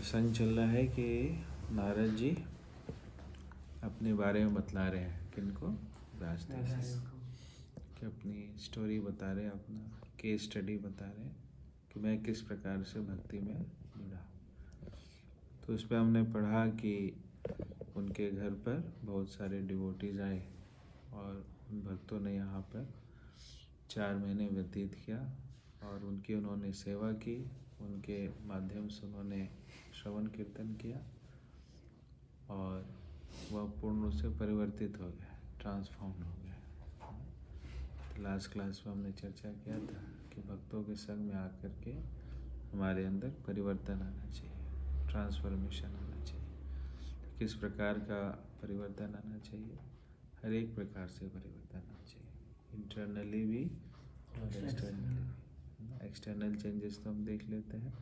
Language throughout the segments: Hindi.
प्रसंग चल रहा है कि नारद जी अपने बारे में बतला रहे हैं किनको, व्यासदेव कि अपनी स्टोरी बता रहे हैं, अपना केस स्टडी बता रहे हैं कि मैं किस प्रकार से भक्ति में जुड़ा। तो उस पर हमने पढ़ा कि उनके घर पर बहुत सारे डिवोटीज आए और उन भक्तों ने यहाँ पर 4 महीने व्यतीत किया और उनकी उन्होंने सेवा की, उनके माध्यम से उन्होंने श्रवण कीर्तन किया और वह पूर्ण रूप से परिवर्तित हो गया, ट्रांसफॉर्म हो गया। तो लास्ट क्लास में हमने चर्चा किया था कि भक्तों के संग में आकर के हमारे अंदर परिवर्तन आना चाहिए, ट्रांसफॉर्मेशन आना चाहिए। किस प्रकार का परिवर्तन आना चाहिए? हर एक प्रकार से परिवर्तन आना चाहिए, इंटरनली भी और एक्सटर्नली भी। एक्सटर्नल चेंजेस तो हम देख लेते हैं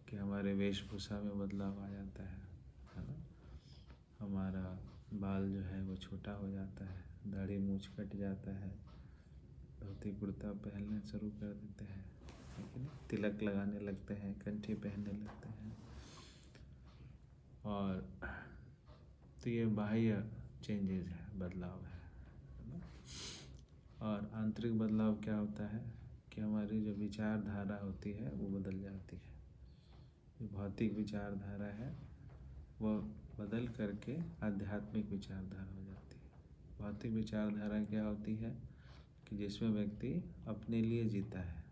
कि हमारे वेशभूषा में बदलाव आ जाता है ना, हमारा बाल जो है वो छोटा हो जाता है, दाढ़ी मूंछ कट जाता है, धोती कुर्ता पहनने शुरू कर देते हैं, लेकिन तिलक लगाने लगते हैं, कंठी पहनने लगते हैं। और तो ये बाह्य चेंजेस है, बदलाव है ना। और आंतरिक बदलाव क्या होता है कि हमारी जो विचारधारा होती है वो बदल जाती है। जो भौतिक विचारधारा है वो बदल करके आध्यात्मिक विचारधारा हो जाती है। भौतिक विचारधारा क्या होती है कि जिसमें व्यक्ति अपने लिए जीता है,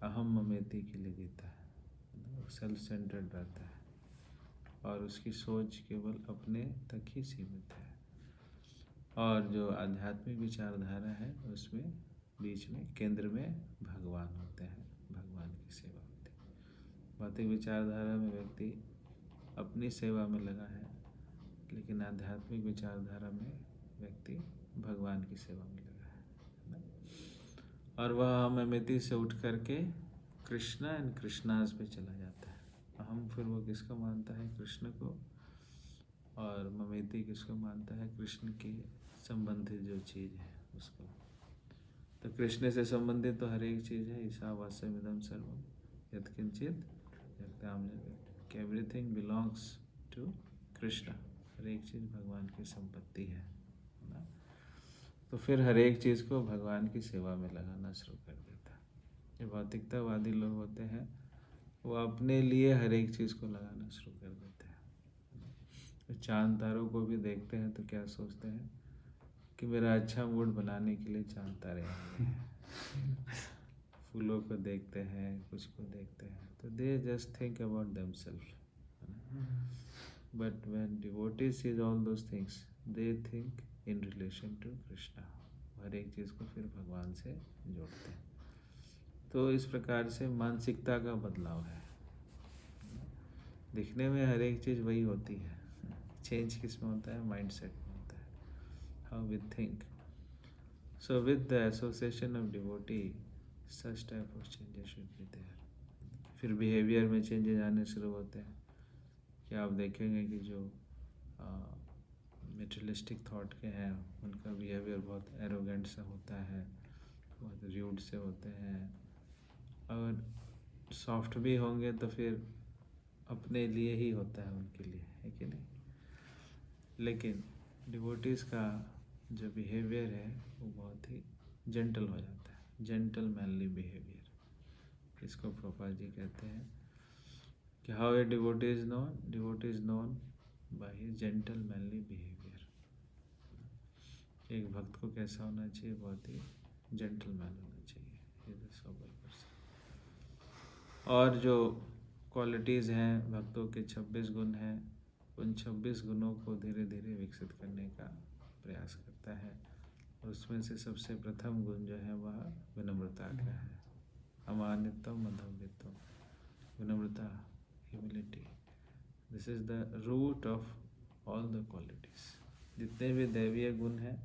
अहम ममेती के लिए जीता है, सेल्फ सेंटर्ड रहता है और उसकी सोच केवल अपने तक ही सीमित है। और जो आध्यात्मिक विचारधारा है उसमें बीच में केंद्र में भगवान होते हैं, भगवान की सेवा होती है। भौतिक विचारधारा में व्यक्ति अपनी सेवा में लगा है, लेकिन आध्यात्मिक विचारधारा में व्यक्ति भगवान की सेवा में लगा है ना। और वह अहमियती से उठ करके कृष्णा एंड कृष्णास पे चला जाता है। अहम फिर वो किसको मानता है? कृष्ण को। और ममेती किसको मानता है? कृष्ण के संबंधित जो चीज़ है उसको। तो कृष्ण से संबंधित तो हर एक चीज़ है। ईशावास्यमिदं सर्वम यत्किंचित जगतां जगत्, एवरीथिंग बिलोंग्स टू कृष्ण। हर एक चीज़ भगवान की संपत्ति है ना। तो फिर हर एक चीज़ को भगवान की सेवा में लगाना शुरू कर देता है। जो भौतिकतावादी लोग होते हैं वो अपने लिए हर एक चीज़ को लगाना शुरू कर देते हैं। तो चांद तारों को भी देखते हैं तो क्या सोचते हैं कि मेरा अच्छा मूड बनाने के लिए चांद तारे आए हैं। फूलों को देखते हैं, कुछ को देखते हैं, तो they just think about themselves. But when devotees sees all those things, they think in relation to Krishna. हर एक चीज़ को फिर भगवान से जोड़ते हैं। तो इस प्रकार से मानसिकता का बदलाव है। दिखने में हर एक चीज़ वही होती है, चेंज किस में होता है? माइंडसेट में होता है, how we think. So with the association of devotee such type of changes should be there. फिर बिहेवियर में चेंजेस आने शुरू होते हैं कि आप देखेंगे कि जो मेटेरियलिस्टिक थॉट के हैं उनका बिहेवियर बहुत एरोगेंट सा होता है, बहुत र्यूड से होते हैं। और सॉफ्ट भी होंगे तो फिर अपने लिए ही होता है, उनके लिए, है कि नहीं। लेकिन डिवोटीज़ का जो बिहेवियर है वो बहुत ही जेंटल हो जाता है, जेंटल मैनली बिहेवियर। इसको प्रभुपाद जी कहते हैं कि how a devotee is known by his gentle manly behaviour. एक भक्त को कैसा होना चाहिए? बहुत ही जेंटलमैन होना चाहिए, he is a sober person. और जो क्वालिटीज़ हैं, भक्तों के 26 गुण हैं, उन 26 गुणों को धीरे धीरे विकसित करने का प्रयास करता है। और उसमें से सबसे प्रथम गुण जो है वह विनम्रता का है। अमानित्वम मधव्यत्वम, विनम्रता, humility, this is the root of all the qualities. जितने भी दैवीय गुण हैं,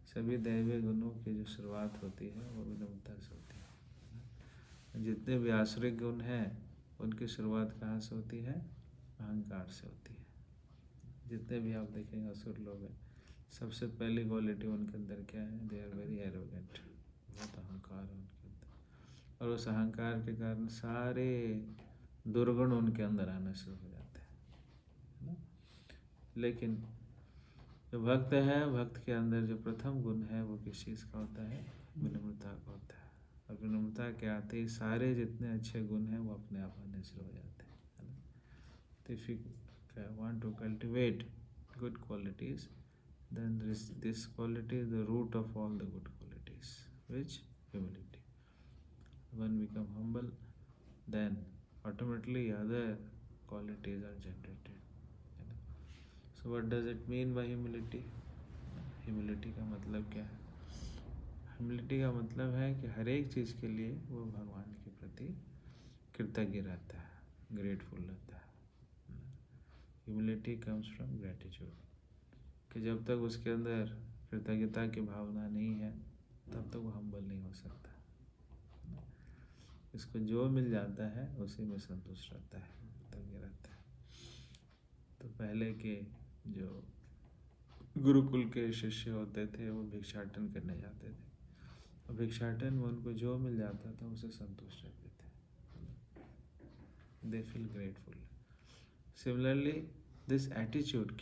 सभी दैवीय गुणों की जो शुरुआत होती है वो विनम्रता से होती है। जितने भी आसुरिक गुण हैं उनकी शुरुआत कहाँ से होती है? अहंकार से होती है। जितने भी आप देखेंगे असुर लोग हैं, सबसे पहली क्वालिटी उनके अंदर क्या है? दे आर वेरी एरोगेंट, बहुत अहंकार है उनके अंदर। और उस अहंकार के कारण सारे दुर्गुण उनके अंदर आना शुरू हो जाते हैं, है ना। लेकिन जो भक्त है, भक्त के अंदर जो प्रथम गुण है वो किस चीज़ का होता है? विनम्रता का होता है। और विनम्रता के आते ही सारे जितने अच्छे गुण हैं वो अपने आप आने शुरू हो जाते हैं, है ना। तो if you want to cultivate good qualities, then this quality is the root of all the good qualities, which humility. When we become humble, then automatically other qualities are generated, you know. So what does it mean by humility? Humility का मतलब क्या है? ह्यूमिलिटी का मतलब है कि हर एक चीज़ के लिए वो भगवान के प्रति कृतज्ञ रहता है, ग्रेटफुल रहता है। ह्यूमिलिटी कम्स फ्रॉम ग्रेटिट्यूड, कि जब तक उसके अंदर कृतज्ञता की भावना नहीं है तब तक वो हम्बल नहीं हो सकता। इसको जो मिल जाता है उसी में संतुष्ट रहता है, कृतज्ञ रहता है। तो पहले के जो गुरुकुल के शिष्य होते थे वो भिक्षाटन करने जाते थे, और भिक्षाटन में उनको जो मिल जाता था उसे संतुष्ट रहते थे, they feel grateful. Similarly this attitude,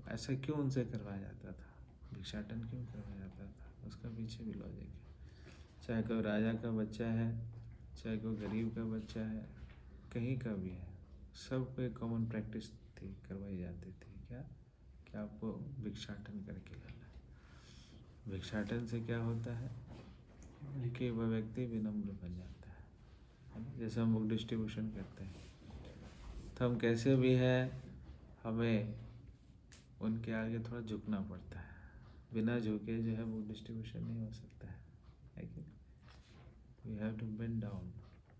ऐसा क्यों उनसे करवाया जाता था, भिक्षाटन क्यों करवाया जाता था, उसका पीछे भी लॉजिक है। चाहे कोई राजा का बच्चा है, चाहे कोई गरीब का बच्चा है, कहीं का भी है, सबको एक कॉमन प्रैक्टिस थी, करवाई जाती थी। क्या? कि आपको भिक्षाटन करके लाना है। भिक्षाटन से क्या होता है कि वह व्यक्ति विनम्र बन जाता है ना। जैसे हम बुक डिस्ट्रीब्यूशन करते हैं तो हम कैसे भी हैं, हमें उनके आगे थोड़ा झुकना पड़ता है। बिना झुके जो है बुक डिस्ट्रीब्यूशन नहीं हो सकता है कि we have to bend down,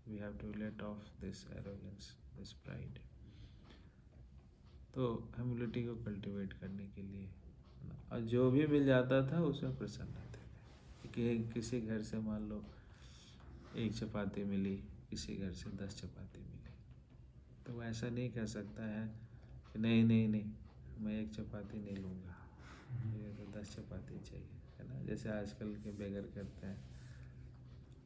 we have to let of this arrogance, this pride. तो ह्यूमिलिटी को कल्टीवेट करने के लिए, और जो भी मिल जाता था उसमें प्रसन्न रहते थे। कि किसी घर से मान लो 1 चपाती मिली, किसी घर से 10 चपाती मिली, तो वो ऐसा नहीं कह सकता है कि नहीं नहीं नहीं मैं 1 चपाती नहीं लूँगा, मुझे तो 10 चपाती चाहिए, है ना। जैसे आजकल के बेगर करते हैं,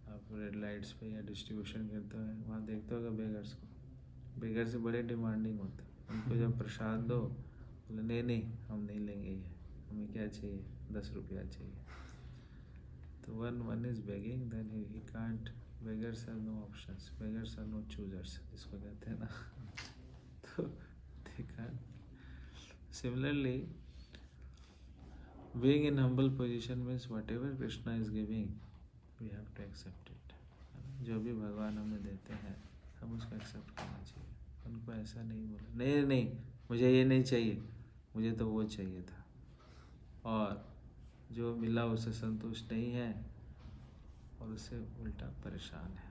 आप रेड लाइट्स पे या डिस्ट्रीब्यूशन करते हैं, वहाँ देखते होगा बेगर्स को, बेगर से बड़े डिमांडिंग होते हैं। उनको जब प्रसाद दो, बोले नहीं नहीं हम नहीं लेंगे, ये हमें क्या चाहिए, 10 रुपया चाहिए। तो one is begging, then he can't, beggars have no options, beggars are no choosers, जिसको कहते हैं ना। तो they can't. Similarly being in humble position means whatever Krishna is giving we have to accept it। जो भी भगवान हमें देते हैं हम उसको एक्सेप्ट करना चाहिए। उनको ऐसा नहीं बोला नहीं नहीं मुझे ये नहीं चाहिए, मुझे तो वो चाहिए था, और जो मिला उससे संतुष्ट नहीं है और उससे उल्टा परेशान है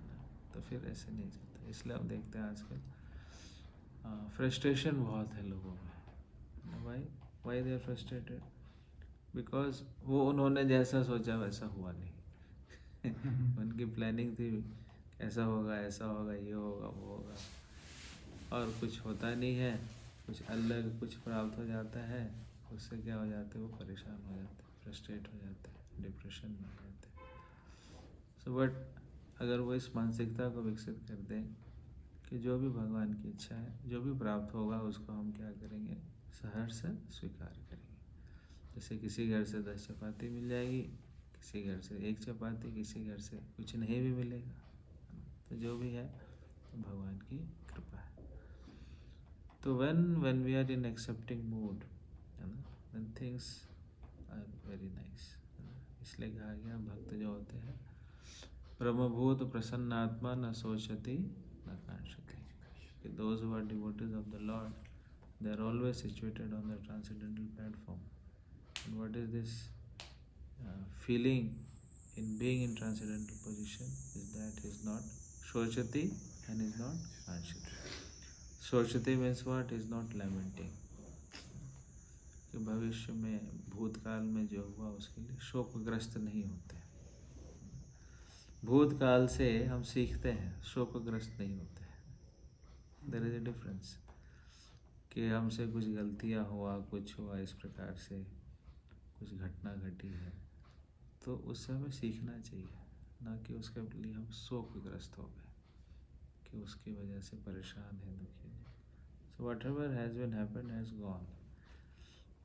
ना। तो फिर ऐसे नहीं चलता। इसलिए हम देखते हैं आजकल फ्रस्ट्रेशन बहुत है लोगों में। Why they are frustrated? Because वो उन्होंने जैसा सोचा वैसा हुआ नहीं। उनकी प्लानिंग थी ऐसा होगा, ऐसा होगा, ये होगा, वो होगा, और कुछ होता नहीं है, कुछ अलग कुछ प्राप्त हो जाता है, उससे क्या हो जाते हैं, वो परेशान हो जाते हैं, फ्रस्ट्रेट हो जाते हैं, डिप्रेशन में हो जाते हैं। सो बट अगर वो इस मानसिकता को विकसित कर दें कि जो भी भगवान की इच्छा है, जो भी प्राप्त होगा उसको हम क्या करेंगे, सहर्ष स्वीकार करेंगे। जैसे किसी घर से 10 चपाती मिल जाएगी, किसी घर से 1 चपाती, किसी घर से कुछ नहीं भी मिलेगा, तो जो भी है तो भगवान की कृपा है। तो when we are in accepting mood, है ना, then things are very nice, है ना। इसलिए कहा गया भक्त जो होते हैं ब्रह्मभूत प्रसन्नात्मा न सोचती न कांक्षति, कि those who are devotees of the Lord, they are always situated on the transcendental platform. And what is this feeling in being in transcendental position is that he is not shochati and is not kanshati. Shochati means what? Is not lamenting. कि भविष्य में भूतकाल में जो हुआ उसके लिए शोकग्रस्त नहीं होते। भूतकाल से हम सीखते हैं, शोकग्रस्त नहीं होते हैं। देयर इज ए डिफरेंस कि हमसे कुछ गलतियाँ हुआ, कुछ हुआ, इस प्रकार से कुछ घटना घटी है, तो उससे हमें सीखना चाहिए, ना कि उसके लिए हम शोकग्रस्त हो गए कि उसकी वजह से परेशान है, दुखी है। So what ever has been happened has gone.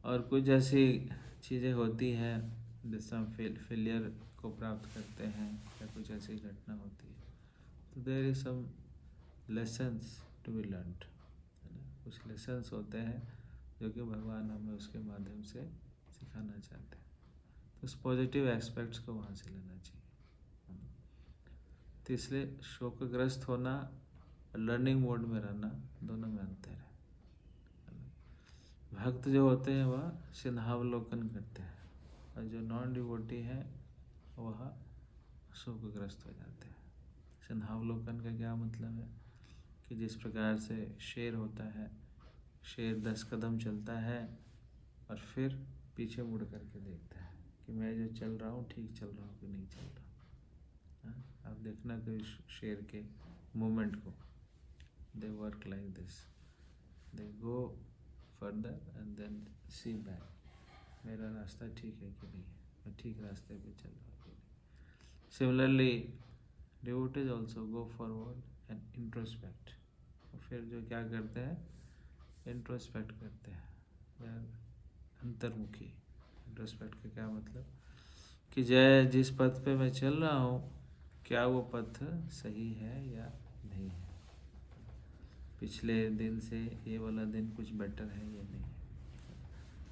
और कुछ ऐसी चीज़ें होती हैं जिससे हम फेलियर को प्राप्त करते हैं या कुछ ऐसी घटना होती है, तो there is some lessons to be learned, है ना। कुछ लेसन्स होते हैं जो कि भगवान हमें उसके माध्यम से सिखाना चाहते हैं, तो उस पॉजिटिव एस्पेक्ट्स को वहाँ से लेना चाहिए, है ना। तो इसलिए शोकग्रस्त होना और लर्निंग मोड में रहना दोनों में अंतर है। भक्त जो होते हैं वह सिंहावलोकन करते हैं, और जो नॉन डिवोटी है वह शोकग्रस्त हो जाते हैं। सिंहावलोकन का क्या मतलब है कि जिस प्रकार से शेर होता है, शेर 10 कदम चलता है और फिर पीछे मुड़ करके देखता है कि मैं जो चल रहा हूँ ठीक चल रहा हूँ कि नहीं चल रहा। हाँ, आप देखना कि शेर के मूवमेंट को, they work like this, they go further and then see back, मेरा रास्ता ठीक है कि नहीं है, मैं ठीक रास्ते पे चल रहा हूँ कि नहीं। Similarly devotees also go forward and introspect, और फिर जो क्या करते हैं, इंट्रोस्पेक्ट करते हैं, अंतर्मुखी। इंट्रोस्पेक्ट का क्या मतलब कि जिस पथ पे मैं चल रहा हूँ क्या वो पथ सही है या नहीं है, पिछले दिन से ये वाला दिन कुछ बेटर है या नहीं है।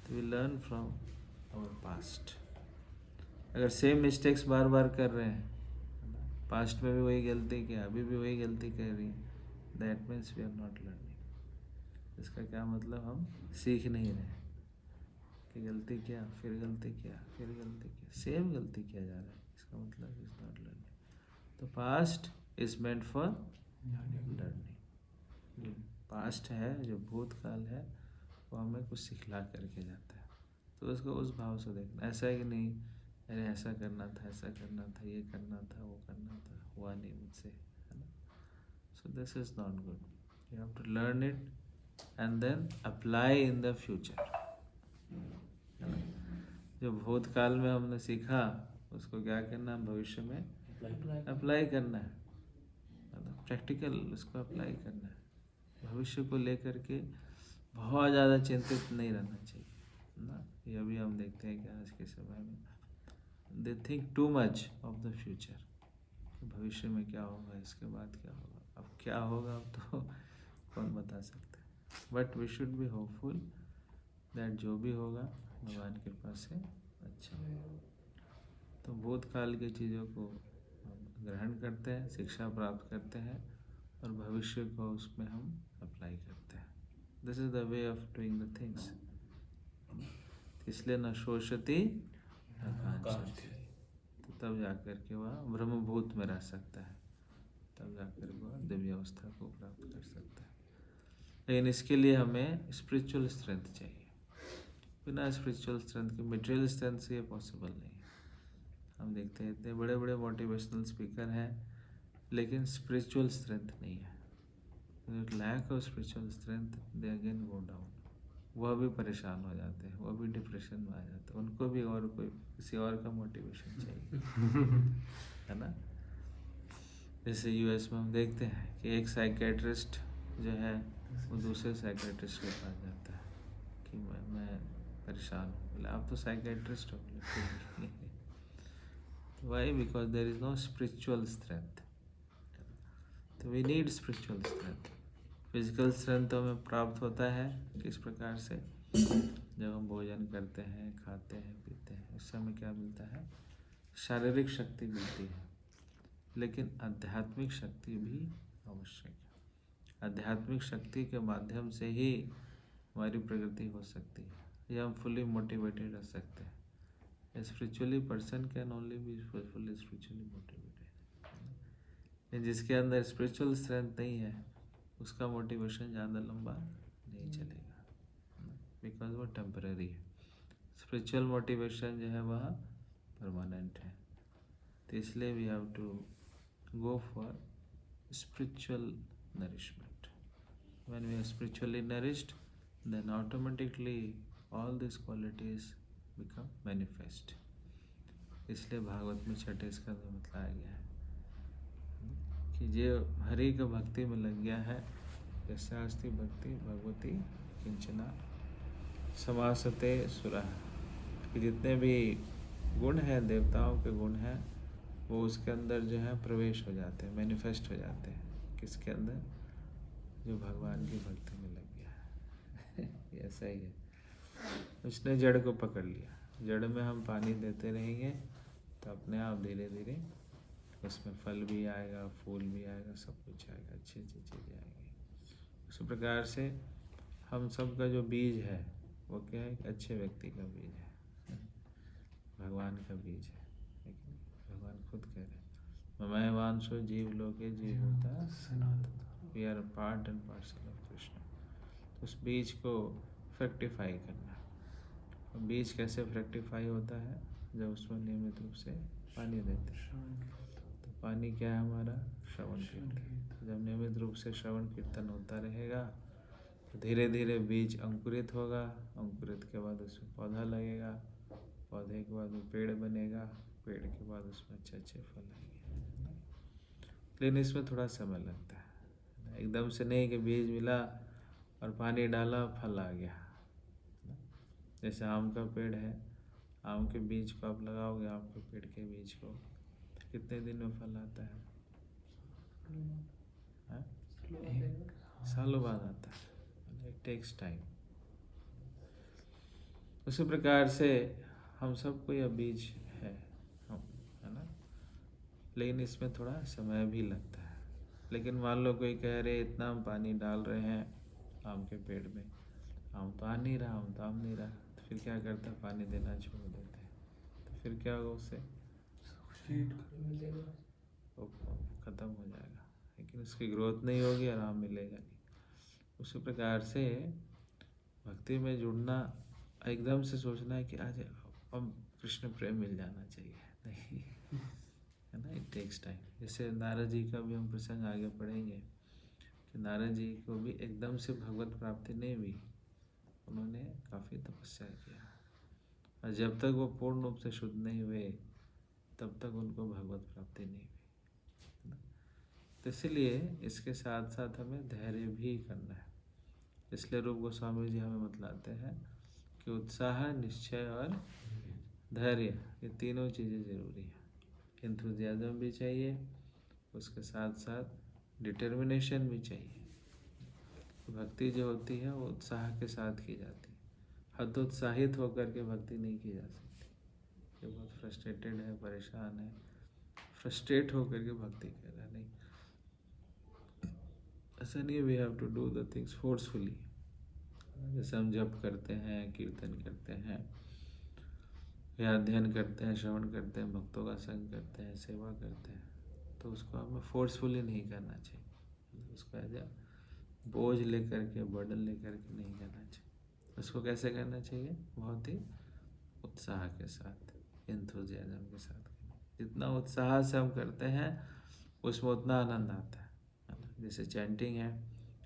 तो we learn from our past. अगर सेम मिस्टेक्स बार बार कर रहे हैं, पास्ट में भी वही गलती किया, अभी भी वही गलती कर रही है, that means we are not learning. इसका क्या मतलब, हम सीख नहीं रहे कि गलती किया फिर गलती किया फिर गलती किया, सेम गलती किया जा रहा है, इसका मतलब इज नॉट लर्निंग। तो past is meant for learning. जो पास्ट है, जो भूतकाल है, वो हमें कुछ सिखला करके जाता है, तो उसको उस भाव से देखना। ऐसा है कि नहीं, अरे ऐसा करना था, ऐसा करना था, ये करना था, वो करना था, हुआ नहीं मुझसे, है ना। So this is not good. You have to learn it and then apply in the future, है ना। जो भूतकाल में हमने सीखा उसको क्या करना है, भविष्य में अप्लाई करना है ना, प्रैक्टिकल उसको अप्लाई करना है। भविष्य को लेकर के बहुत ज़्यादा चिंतित नहीं रहना चाहिए ना। ये अभी हम देखते हैं कि आज के समय में they think too much of the future, भविष्य में क्या होगा, इसके बाद क्या होगा, अब क्या होगा अब तो कौन बता सकता है। But we should be hopeful that जो भी होगा भगवान की कृपा से अच्छा होगा। तो भूतकाल की चीज़ों को हम ग्रहण करते हैं, शिक्षा प्राप्त करते हैं, और भविष्य को उसमें हम अप्लाई करते हैं। This is the way of doing the things. इसलिए न शोषति न कांक्षति, तो तब जाकर के वह ब्रह्मभूत में रह सकता है, तब जाकर वह दिव्य अवस्था को प्राप्त कर सकता है। लेकिन इसके लिए हमें स्पिरिचुअल स्ट्रेंथ चाहिए। बिना स्पिरिचुअल स्ट्रेंथ के, मटेरियल स्ट्रेंथ से ये पॉसिबल नहीं है। हम देखते हैं इतने बड़े बड़े मोटिवेशनल स्पीकर हैं, लेकिन स्पिरिचुअल स्ट्रेंथ नहीं है। Lack of spiritual strength, they again go down, वह भी परेशान हो जाते हैं, वह भी डिप्रेशन में आ जाते हैं, उनको भी और कोई किसी और का मोटिवेशन चाहिए है ना। जैसे यूएस में हम देखते हैं कि एक साइकेट्रिस्ट जो है वो दूसरे साइकेट्रिस्ट के पास जाता है कि मैं परेशान हूँ, बोले आप तो साइकेट्रिस्ट हो, बोले why, because there is no spiritual strength. तो we need spiritual strength. Physical strength तो हमें प्राप्त होता है किस प्रकार से, जब हम भोजन करते हैं, खाते हैं, पीते हैं, उस समय क्या मिलता है, शारीरिक शक्ति मिलती है। लेकिन आध्यात्मिक शक्ति भी आवश्यक है। आध्यात्मिक शक्ति के माध्यम से ही हमारी प्रगति हो सकती है, या हम फुली मोटिवेटेड रह सकते हैं। Spiritually person can only be fully spiritually motivated. जिसके अंदर स्पिरिचुअल स्ट्रेंथ नहीं है, उसका मोटिवेशन ज़्यादा लंबा नहीं चलेगा, बिकॉज वो टेम्पररी है। स्पिरिचुअल मोटिवेशन जो है वह परमानेंट है। तो इसलिए we have to go for spiritual nourishment. When we are spiritually nourished, then automatically all these qualities become manifest। इसलिए भागवत में छठे स्कंद में बताया गया है कि जो हरि का भक्ति में लग गया है, यस्यास्ति भक्ति भगवती किंचना समासते सुरः, कि जितने भी गुण हैं, देवताओं के गुण हैं, वो उसके अंदर जो है प्रवेश हो जाते हैं, मैनिफेस्ट हो जाते हैं। किसके अंदर? जो भगवान की भक्ति में लग गया है। ऐसा ही है, उसने जड़ को पकड़ लिया। जड़ में हम पानी देते रहेंगे तो अपने आप धीरे धीरे उसमें फल भी आएगा, फूल भी आएगा, सब कुछ आएगा, अच्छी अच्छी चीज़ें आएंगी। उसी प्रकार से हम सब का जो बीज है वो क्या है? अच्छे व्यक्ति का बीज है, भगवान का बीज है। लेकिन भगवान खुद कह रहे हैं, मैं वांशो जीव लोके जीवता सनातन, we are part and parcel of Krishna. तो उस बीज को फ्रैक्टिफाई करना। बीज कैसे फ्रैक्टिफाई होता है? जब उसमें नियमित रूप से पानी देते हैं। तो पानी क्या है हमारा? श्रवण कीर्तन। जब नियमित रूप से श्रवण कीर्तन होता रहेगा तो धीरे धीरे बीज अंकुरित होगा। अंकुरित के बाद उसमें पौधा लगेगा, पौधे के बाद वो पेड़ बनेगा, पेड़ के बाद उसमें अच्छे अच्छे फल आएंगे। लेकिन इसमें थोड़ा समय लगता है, एकदम से नहीं कि बीज मिला और पानी डाला फल आ गया। जैसे आम का पेड़ है, आम के बीज को आप लगाओगे, आम के पेड़ के बीज को, कितने दिन में फल आता है? सालों बाद आता है। It takes time. उसी प्रकार से हम सबको यह बीज है ना, लेकिन इसमें थोड़ा समय भी लगता है। लेकिन मान लो कोई कह रहे इतना हम पानी डाल रहे हैं आम के पेड़ में, आम तो आ नहीं रहा, आम तो आम नहीं रहा, तो फिर क्या करता है? पानी देना छोड़ देते हैं। तो फिर क्या होगा? उससे वो ख़त्म हो जाएगा, लेकिन उसकी ग्रोथ नहीं होगी, आराम मिलेगा नहीं। उसी प्रकार से भक्ति में जुड़ना, एकदम से सोचना है कि आज अब कृष्ण प्रेम मिल जाना चाहिए, नहीं है ना। It takes time. जैसे नारद जी का भी हम प्रसंग आगे पढ़ेंगे कि नारद जी को भी एकदम से भगवत प्राप्ति नहीं हुई, उन्होंने काफ़ी तपस्या किया, और जब तक वो पूर्ण रूप से शुद्ध नहीं हुए तब तक उनको भगवत प्राप्ति नहीं हुई। तो इसलिए इसके साथ साथ हमें धैर्य भी करना है। इसलिए रूप गोस्वामी जी हमें बतलाते हैं कि उत्साह, निश्चय और धैर्य, ये तीनों चीज़ें ज़रूरी हैं। एंथुजियाज्म भी चाहिए, उसके साथ साथ डिटर्मिनेशन भी चाहिए। भक्ति जो होती है वो उत्साह के साथ की जाती है। हतोत्साहित होकर के भक्ति नहीं की जा सकती। जो बहुत फ्रस्ट्रेटेड है, परेशान है, फ्रस्ट्रेट होकर के भक्ति कर रहा है, नहीं, ऐसा नहीं है। We have to do the things forcefully. जैसे हम जप करते हैं, कीर्तन करते हैं, या अध्ययन करते हैं, श्रवण करते हैं, भक्तों का संग करते हैं, सेवा करते हैं, तो उसको हमें फोर्सफुली नहीं करना चाहिए। उसको एज ए बोझ लेकर के, बर्डन लेकर के नहीं करना चाहिए। उसको कैसे करना चाहिए? बहुत ही उत्साह के साथ, एंथुजियाज्म के साथ। जितना उत्साह से हम करते हैं उसमें उतना आनंद आता है ना। जैसे चैंटिंग है,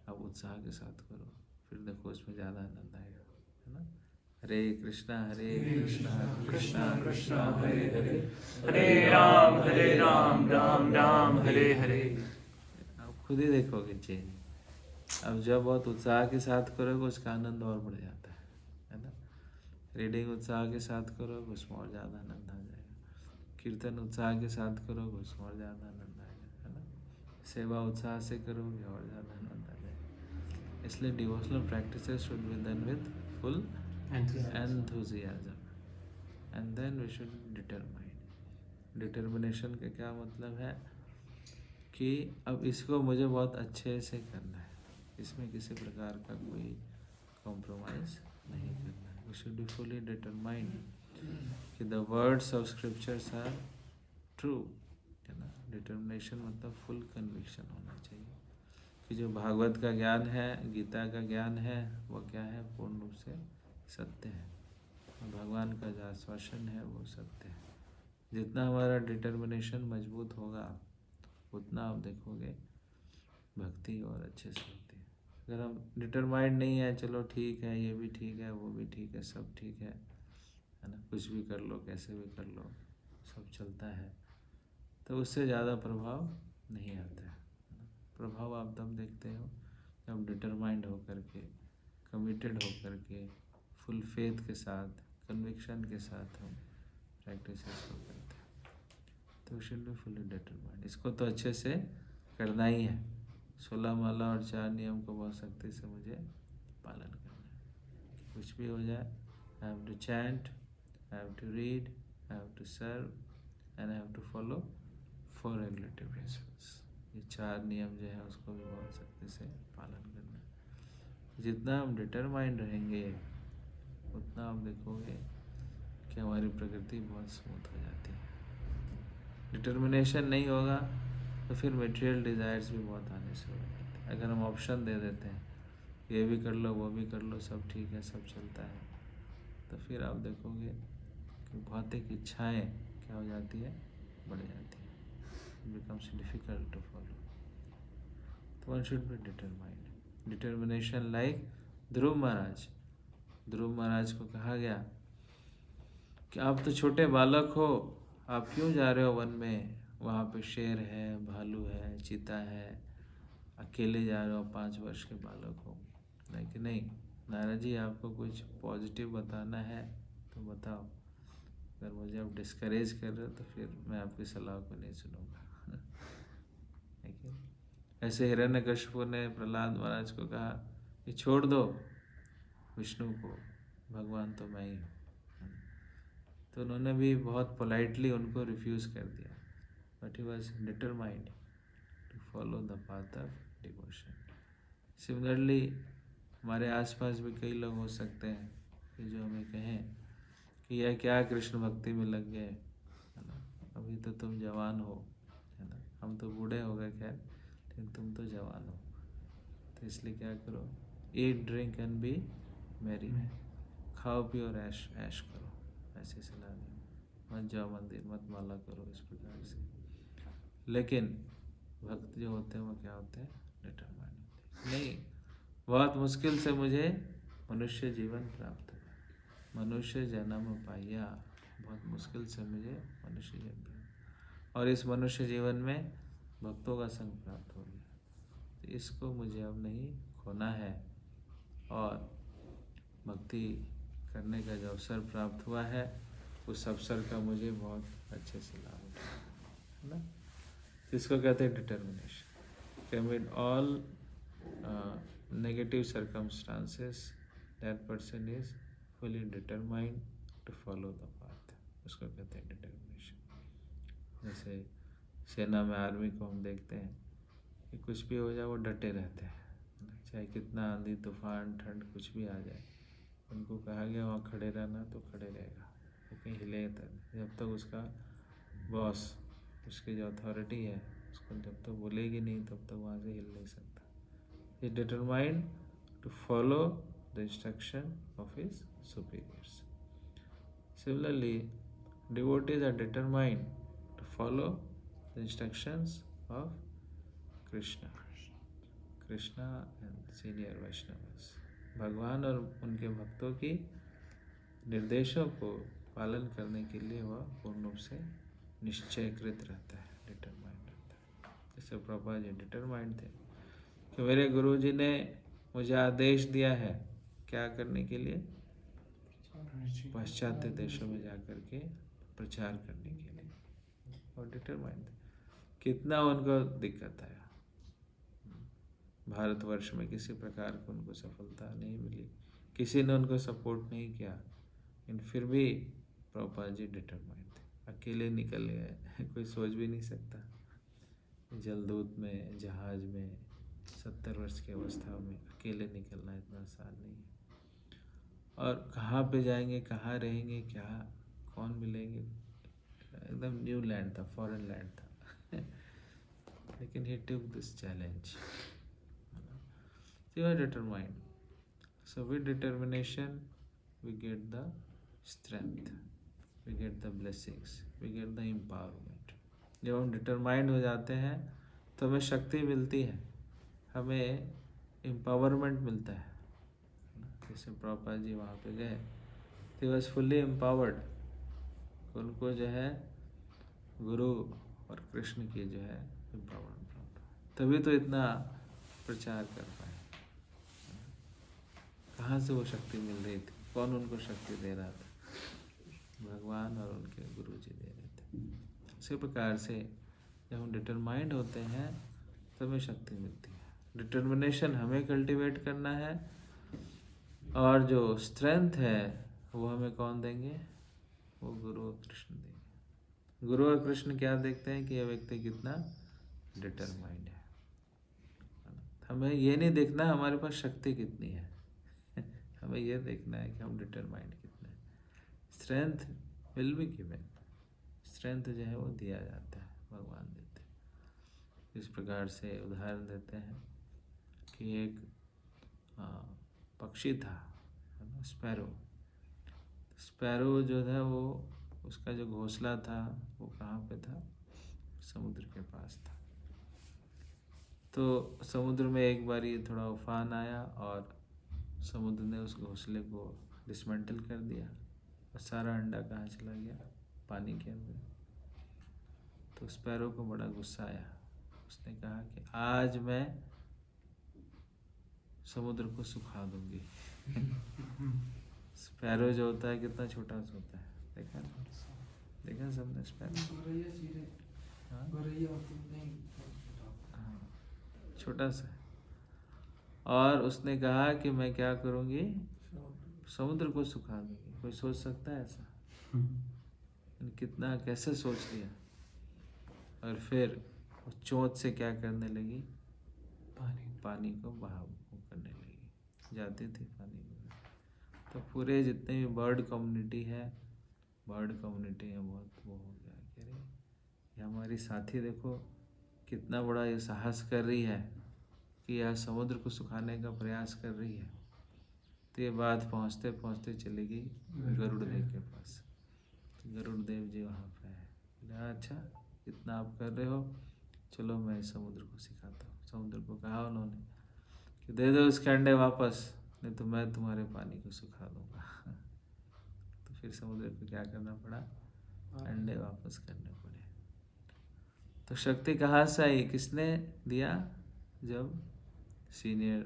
आप उत्साह के साथ करो, फिर देखो उसमें ज़्यादा आनंद आएगा, है ना। हरे कृष्णा कृष्णा कृष्णा हरे हरे, हरे राम राम हरे हरे। आप खुद ही देखोगे चेंज। अब जब बहुत उत्साह के साथ करोगे उसका आनंद और बढ़ जाता है ना। रीडिंग उत्साह के साथ करोगे उसमें और ज़्यादा आनंद आ जाएगा। कीर्तन उत्साह के साथ करोगे उसमें और ज़्यादा आनंद आएगा, है ना। सेवा उत्साह से करोगे और ज़्यादा आनंद आ जाएगा। इसलिए devotional practices should be done with full enthusiasm, and then we should determine. Determination का क्या मतलब है कि अब इसको मुझे बहुत अच्छे से करना है, इसमें किसी प्रकार का कोई कॉम्प्रोमाइज़ नहीं करना है। We should be fully determined कि the words of scriptures are true, है ना। डिटर्मिनेशन मतलब फुल कन्विक्शन होना चाहिए कि जो भागवत का ज्ञान है, गीता का ज्ञान है, वो क्या है? पूर्ण रूप से सत्य है। और भगवान का जो आश्वासन है वो सत्य है। जितना हमारा डिटर्मिनेशन मजबूत होगा उतना आप देखोगे भक्ति और अच्छे से होती है। अगर हम डिटरमाइंड नहीं है, चलो ठीक है, ये भी ठीक है, वो भी ठीक है, सब ठीक है ना, कुछ भी कर लो, कैसे भी कर लो, सब चलता है, तो उससे ज़्यादा प्रभाव नहीं आता है। प्रभाव आप तब देखते हो जब डिटरमाइंड होकर के, कमिटेड होकर के, फुल फेथ के साथ, कन्विक्शन के साथ हम प्रैक्टिस को करते हैं। तो we should be fully determined. इसको तो अच्छे से करना ही है। 16 माला और 4 नियम को बहुत सख्ती से मुझे पालन करना है। कुछ भी हो जाए, I have to chant, I have to read, I have to serve and I have to follow 4 regulatory principles. ये 4 नियम जो है उसको भी बहुत सख्ती से पालन करना है। जितना हम डिटरमाइंड रहेंगे उतना आप देखोगे कि हमारी प्रकृति बहुत स्मूथ हो जाती है। डिटर्मिनेशन नहीं होगा तो फिर मटेरियल डिज़ायर्स भी बहुत आने से हो जाते हैं। अगर हम ऑप्शन दे देते हैं ये भी कर लो, वो भी कर लो, सब ठीक है, सब चलता है, तो फिर आप देखोगे कि भौतिक इच्छाएं क्या हो जाती है, बढ़ जाती है। It becomes difficult to follow. तो one should be determined. Determination like Dhruva Maharaj. Dhruva Maharaj को कहा गया कि आप तो छोटे बालक हो, आप क्यों जा रहे हो वन में, वहाँ पे शेर है, भालू है, चीता है, अकेले जा रहे हो, 5 वर्ष के बालक हो। लेकिन नहीं, नारद जी आपको कुछ पॉजिटिव बताना है तो बताओ। अगर मुझे आप डिस्करेज कर रहे हो तो फिर मैं आपकी सलाह को नहीं सुनूंगा। लेकिन ऐसे हिरण्यकशिपु ने प्रहलाद महाराज को कहा कि छोड़ दो विष्णु को, भगवान तो मैं ही हूँ। तो उन्होंने भी बहुत पोलाइटली उनको रिफ्यूज़ कर दिया, but he was determined to follow the path of devotion. Similarly हमारे आसपास भी कई लोग हो सकते हैं कि जो हमें कहें कि यह क्या कृष्ण भक्ति में लग गए, है ना, अभी तो तुम जवान हो, है ना, हम तो बूढ़े हो गए, खैर लेकिन तुम तो जवान हो, तो इसलिए क्या करो, eat drink and B Mary, खाओ पियो और ऐश ऐश करो, ऐसे सलाह दी। मत जाओ मंदिर, मत माला करो, इस प्रकार से। लेकिन भक्त जो होते हैं वो क्या होते हैं, डिटरमाइंड होते हैं। नहीं, बहुत मुश्किल से मुझे मनुष्य जीवन प्राप्त हुआ, मनुष्य जन्म पाया, बहुत मुश्किल से मुझे मनुष्य जीवन प्राप्त, और इस मनुष्य जीवन में भक्तों का संग प्राप्त हो गया, तो इसको मुझे अब नहीं खोना है। और भक्ति करने का जो अवसर प्राप्त हुआ है उस अवसर का मुझे बहुत अच्छे से लाभ उठाना है ना। इसको कहते हैं determination. amid all negative circumstances that person is fully determined to follow the path, उसको कहते हैं डिटर्मिनेशन। जैसे सेना में आर्मी को हम देखते हैं कि कुछ भी हो जाए वो डटे रहते हैं, चाहे कितना आंधी तूफान ठंड कुछ भी आ जाए, उनको कहा गया वहाँ खड़े रहना तो खड़े रहेगा, वो कहीं हिलेगा तक, जब तक उसका बॉस, उसकी जो अथॉरिटी है उसको जब तक बोलेगी नहीं तब तक वहाँ से हिल नहीं सकता। He determined to follow the instruction of his superiors. Similarly devotees are determined to follow the instructions of Krishna and senior Vaishnavas. भगवान और उनके भक्तों की निर्देशों को पालन करने के लिए वह पूर्ण रूप से निश्चयकृत रहता है, डिटरमाइंड रहता है। जैसे प्रभुपाद जी डिटरमाइंड थे कि मेरे गुरुजी ने मुझे आदेश दिया है क्या करने के लिए, पाश्चात्य देशों में जाकर के प्रचार करने के लिए, और डिटरमाइंड थे। कितना उनको दिक्कत आया, भारतवर्ष में किसी प्रकार की उनको सफलता नहीं मिली, किसी ने उनको सपोर्ट नहीं किया, लेकिन फिर भी प्रभुपाद जी डिटरमाइंड थे, अकेले निकल गए। कोई सोच भी नहीं सकता, जलदूत में, जहाज में, 70 वर्ष की अवस्था में अकेले निकलना इतना आसान नहीं है। और कहाँ पे जाएंगे, कहाँ रहेंगे, क्या कौन मिलेंगे, एकदम न्यू लैंड था, फॉरेन लैंड था। लेकिन he took this challenge. You are determined. So with determination we get the strength, we get the blessings, we get the empowerment. जब हम डिटरमाइंड हो जाते हैं तो हमें शक्ति मिलती है, हमें एम्पावरमेंट मिलता है। जैसे प्रभुपाद जी वहाँ पे गए, he was fully empowered, उनको जो है गुरु और कृष्ण की जो है एम्पावरमेंट, तभी तो इतना प्रचार कर पाए। कहाँ से वो शक्ति मिल रही थी? कौन उनको शक्ति दे रहा था? भगवान और उनके गुरु जी दे रहे थे। इसी प्रकार से जब हम डिटरमाइंड होते हैं तो हमें शक्ति मिलती है। डिटर्मिनेशन हमें कल्टीवेट करना है, और जो स्ट्रेंथ है वो हमें कौन देंगे? वो गुरु और कृष्ण देंगे। गुरु और कृष्ण क्या देखते हैं कि यह व्यक्ति कितना डिटरमाइंड है। हमें ये नहीं देखना हमारे पास शक्ति कितनी है, हमें ये देखना है कि हम डिटरमाइंड कितने हैं। Strength will be given, strength जो है वो दिया जाता है, भगवान देते हैं। इस प्रकार से उदाहरण देते हैं कि एक पक्षी था, है ना, स्पैरो। स्पैरो जो था वो, उसका जो घोंसला था वो कहाँ पे था? समुद्र के पास था। तो समुद्र में एक बार ये थोड़ा उफान आया और समुद्र ने उस घोंसले को डिसमेंटल कर दिया, और सारा अंडा कहाँ चला गया? पानी के अंदर। तो स्पैरो को बड़ा गुस्सा आया। उसने कहा कि आज मैं समुद्र को सुखा दूंगी। स्पैरो जो होता है कितना छोटा सा होता है, देखा ना? देखा सबने स्पैरो? हाँ, छोटा सा। और उसने कहा कि मैं क्या करूंगी? समुद्र को सुखा दूंगी। कोई सोच सकता है ऐसा? कितना कैसे सोच लिया। और फिर चोंच से क्या करने लगी? पानी को बहाव करने लगी, जाती थी पानी में। तो पूरे जितने भी बर्ड कम्युनिटी है बहुत वो हो गया कि अरे ये हमारी साथी देखो कितना बड़ा ये साहस कर रही है कि यह समुद्र को सुखाने का प्रयास कर रही है। तो ये बात पहुँचते पहुँचते चली गई गरुड़ देव के पास। तो गरुड़ देव जी वहाँ पे है। अच्छा इतना आप कर रहे हो, चलो मैं समुद्र को सिखाता हूँ। समुद्र को कहा उन्होंने कि दे दो इसके अंडे वापस, नहीं तो मैं तुम्हारे पानी को सुखा दूंगा। तो फिर समुद्र को क्या करना पड़ा? अंडे वापस करने पड़े। तो शक्ति कहाँ से आई? किसने दिया? जब सीनियर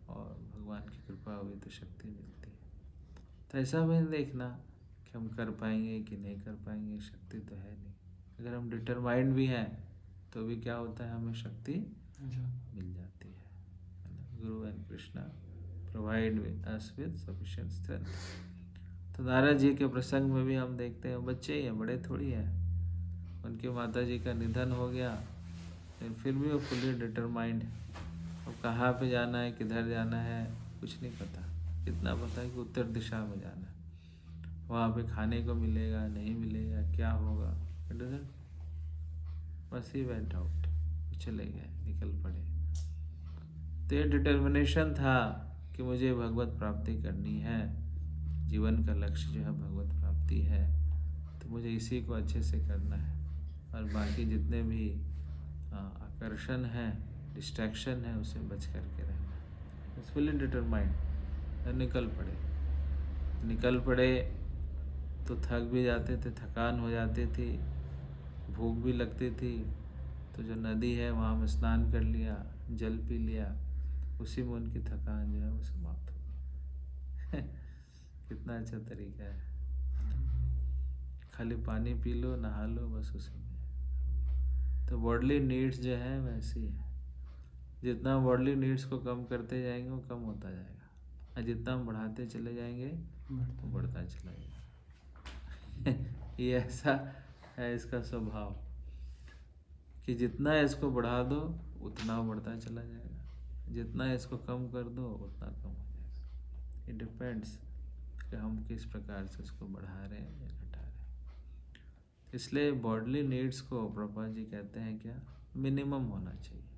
और भगवान की कृपा हुई तो शक्ति मिलती है। तो ऐसा भी देखना कि हम कर पाएंगे कि नहीं कर पाएंगे, शक्ति तो है नहीं। अगर हम डिटरमाइंड भी हैं तो भी क्या होता है? हमें शक्ति मिल जाती है ना? गुरु and Krishna provide us with sufficient strength. तो नारद जी के प्रसंग में भी हम देखते हैं बच्चे ही हैं, बड़े थोड़ी हैं। उनकी माता जी का निधन हो गया, लेकिन फिर भी वो फुली डिटरमाइंड है। अब कहाँ पे जाना है, किधर जाना है, कुछ नहीं पता। इतना पता है कि उत्तर दिशा में जाना है। वहाँ पे खाने को मिलेगा नहीं मिलेगा, क्या होगा, बस ही वेंट आउट, चले गए, निकल पड़े। तो ये डिटर्मिनेशन था कि मुझे भगवत प्राप्ति करनी है, जीवन का लक्ष्य जो है भगवत प्राप्ति है, तो मुझे इसी को अच्छे से करना है। और बाकी जितने भी आकर्षण है, डिस्ट्रैक्शन है, उसे बच करके रहना है। It's fully determined. निकल पड़े तो थक भी जाते थे, थकान हो जाती थी, भूख भी लगती थी। तो जो नदी है वहाँ में स्नान कर लिया, जल पी लिया, उसी में उनकी थकान जो है वो समाप्त हो गई। कितना अच्छा तरीका है। खाली पानी पी लो, नहा लो, बस उसी में। तो बॉडली नीड्स जो है वैसी है। जितना बॉडली नीड्स को कम करते जाएंगे वो कम होता जाएगा, और जितना हम बढ़ाते चले जाएंगे वो बढ़ता चला जाएगा। ये ऐसा है इसका स्वभाव कि जितना इसको बढ़ा दो उतना बढ़ता चला जाएगा, जितना इसको कम कर दो उतना कम हो जाएगा। इट डिपेंड्स कि हम किस प्रकार से इसको बढ़ा रहे हैं या घटा रहे हैं। इसलिए बॉडली नीड्स को प्रभुपाद जी कहते हैं क्या? मिनिमम होना चाहिए।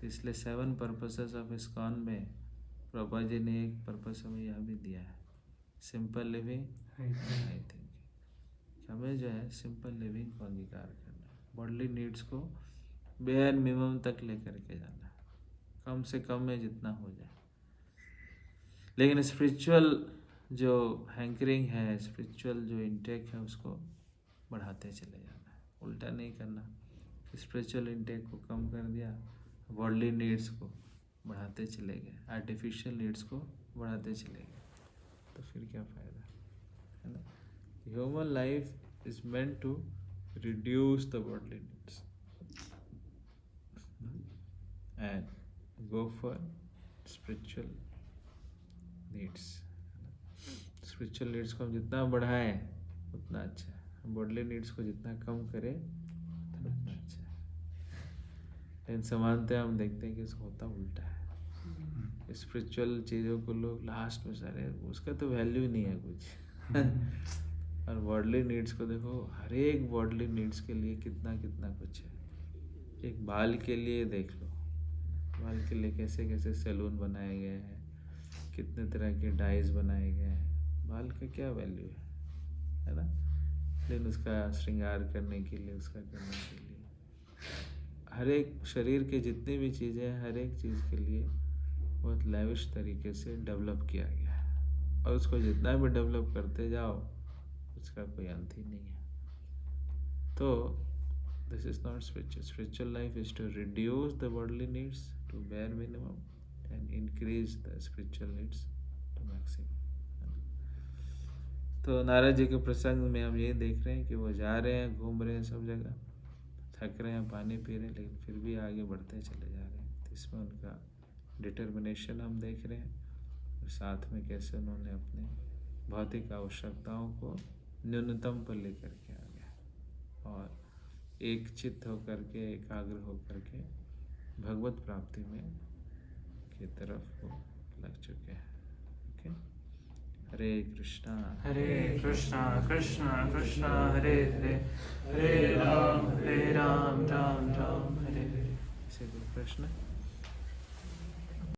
तो इसलिए 7 पर्पसेस ऑफ इस्कॉन में प्रभुपाद जी ने एक पर्पस हमें यह भी दिया है, सिंपल लिविंग हाई थिंकिंग। हमें जो है सिंपल लिविंग को अंगीकार करना है, बॉडली नीड्स को बेयर मिनिमम तक लेकर के जाना है, कम से कम में जितना हो जाए। लेकिन स्पिरिचुअल जो हैंकरिंग है, स्पिरिचुअल जो इंटेक है, उसको बढ़ाते चले जाना है, उल्टा नहीं करना स्पिरिचुअल इंटेक को कम कर दिया, वर्ल्डली नीड्स को बढ़ाते चले गए, आर्टिफिशियल नीड्स को बढ़ाते चले गए, तो फिर क्या फ़ायदा, है ना। Human life is meant to reduce the worldly needs and go for spiritual needs. Spiritual needs को हम जितना बढ़ाएं उतना अच्छा है, हम वर्ल्डली नीड्स को जितना कम करें उतना अच्छा है। लेकिन समानतः हम देखते हैं कि इसको होता उल्टा है। स्पिरिचुअल चीज़ों को लोग लास्ट में सारे, उसका तो वैल्यू ही नहीं है कुछ। और वर्ल्डली नीड्स को देखो, हर एक वर्ल्डली नीड्स के लिए कितना कितना कुछ है। एक बाल के लिए देख लो, बाल के लिए कैसे कैसे सैलून बनाए गए हैं, कितने तरह के डाइज बनाए गए हैं। बाल का क्या वैल्यू है ना। लेकिन उसका श्रृंगार करने के लिए, उसका करने के लिए, हर एक शरीर के जितनी भी चीज़ें हैं, हर एक चीज़ के लिए बहुत लैविश तरीके से डेवलप किया गया है। और उसको जितना भी डेवलप करते जाओ उसका कोई अंत ही नहीं है। तो this is not spiritual. Spiritual life is to reduce the worldly needs to bare minimum and increase the spiritual needs to maximum. तो नारद जी के प्रसंग में हम ये देख रहे हैं कि वो जा रहे हैं, घूम रहे हैं सब जगह, थक रहे हैं, पानी पी रहे हैं, लेकिन फिर भी आगे बढ़ते चले जा रहे हैं। तो इसमें उनका डिटर्मिनेशन हम देख रहे हैं, और साथ में कैसे उन्होंने अपने भौतिक आवश्यकताओं को न्यूनतम पर लेकर के आ गए और एक चित्त होकर के, एकाग्र होकर के भगवत प्राप्ति में की तरफ वो लग चुके हैं। ओके, हरे कृष्णा कृष्णा कृष्णा हरे हरे, हरे राम राम राम हरे हरे। ऐसे कोई प्रश्न?